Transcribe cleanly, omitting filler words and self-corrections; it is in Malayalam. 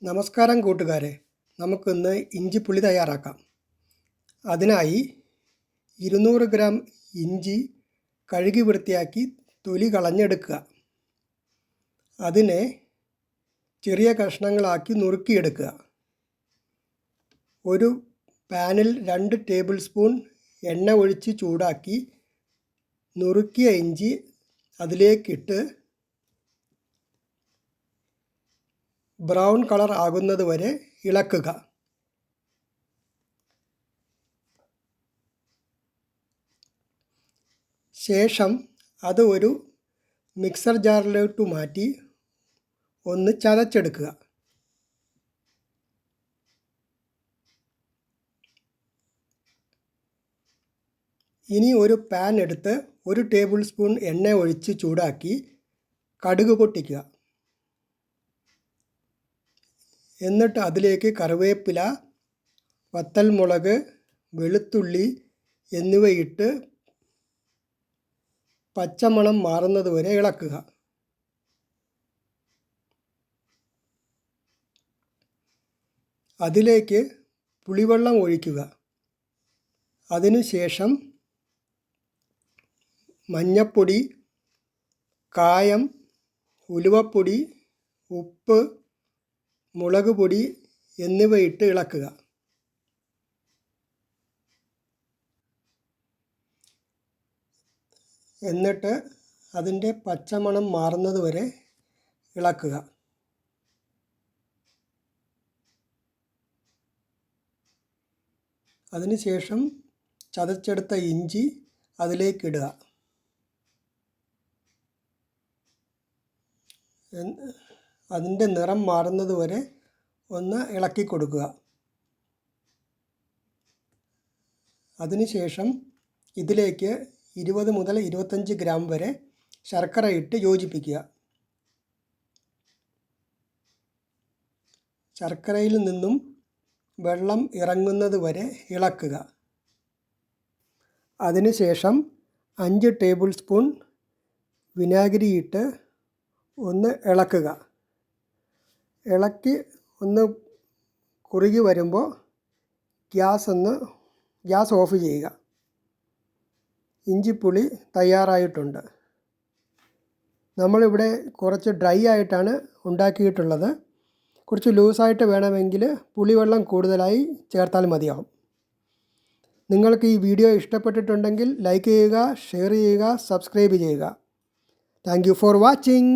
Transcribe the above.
നമസ്കാരം കൂട്ടുകാരെ, നമുക്കിന്ന് ഇഞ്ചിപ്പുളി തയ്യാറാക്കാം. അതിനായി 200 ഗ്രാം ഇഞ്ചി കഴുകി വൃത്തിയാക്കി തൊലി കളഞ്ഞെടുക്കുക. അതിനെ ചെറിയ കഷ്ണങ്ങളാക്കി നുറുക്കിയെടുക്കുക. ഒരു പാനിൽ 2 ടേബിൾ സ്പൂൺ എണ്ണ ഒഴിച്ച് ചൂടാക്കി നുറുക്കിയ ഇഞ്ചി അതിലേക്കിട്ട് ബ്രൗൺ കളർ ആകുന്നത് വരെ ഇളക്കുക. ശേഷം അത് ഒരു മിക്സർ ജാറിലോട്ട് മാറ്റി ഒന്ന് ചതച്ചെടുക്കുക. ഇനി ഒരു പാൻ എടുത്ത് 1 ടേബിൾ സ്പൂൺ എണ്ണ ഒഴിച്ച് ചൂടാക്കി കടുക് പൊട്ടിക്കുക. എന്നിട്ട് അതിലേക്ക് കറിവേപ്പില, വത്തൽമുളക്, വെളുത്തുള്ളി എന്നിവയിട്ട് പച്ചമണം മാറുന്നത് വരെ ഇളക്കുക. അതിലേക്ക് പുളിവെള്ളം ഒഴിക്കുക. അതിനുശേഷം മഞ്ഞൾപ്പൊടി, കായം, ഉലുവപ്പൊടി, ഉപ്പ്, മുളക് പൊടി എന്നിവയിട്ട് ഇളക്കുക. എന്നിട്ട് അതിൻ്റെ പച്ചമണം മാറുന്നത് വരെ ഇളക്കുക. അതിനുശേഷം ചതച്ചെടുത്ത ഇഞ്ചി അതിലേക്കിടുക. അതിൻ്റെ നിറം മാറുന്നത് വരെ ഒന്ന് ഇളക്കി കൊടുക്കുക. അതിനുശേഷം ഇതിലേക്ക് 20 മുതൽ 25 ഗ്രാം വരെ ശർക്കര ഇട്ട് യോജിപ്പിക്കുക. ശർക്കരയിൽ നിന്നും വെള്ളം ഇറങ്ങുന്നത് വരെ ഇളക്കുക. അതിനുശേഷം 5 ടേബിൾ സ്പൂൺ വിനാഗിരി ഇട്ട് ഒന്ന് ഇളക്കുക. ഇളക്കി ഒന്ന് കുറുകി വരുമ്പോൾ ഗ്യാസ് ഓഫ് ചെയ്യുക. ഇഞ്ചിപ്പുളി തയ്യാറായിട്ടുണ്ട്. നമ്മളിവിടെ കുറച്ച് ഡ്രൈ ആയിട്ടാണ് ഉണ്ടാക്കിയിട്ടുള്ളത്. കുറച്ച് ലൂസായിട്ട് വേണമെങ്കിൽ പുളിവെള്ളം കൂടുതലായി ചേർത്താൽ മതിയാവും. നിങ്ങൾക്ക് ഈ വീഡിയോ ഇഷ്ടപ്പെട്ടിട്ടുണ്ടെങ്കിൽ ലൈക്ക് ചെയ്യുക, ഷെയർ ചെയ്യുക, സബ്സ്ക്രൈബ് ചെയ്യുക. Thank you for watching.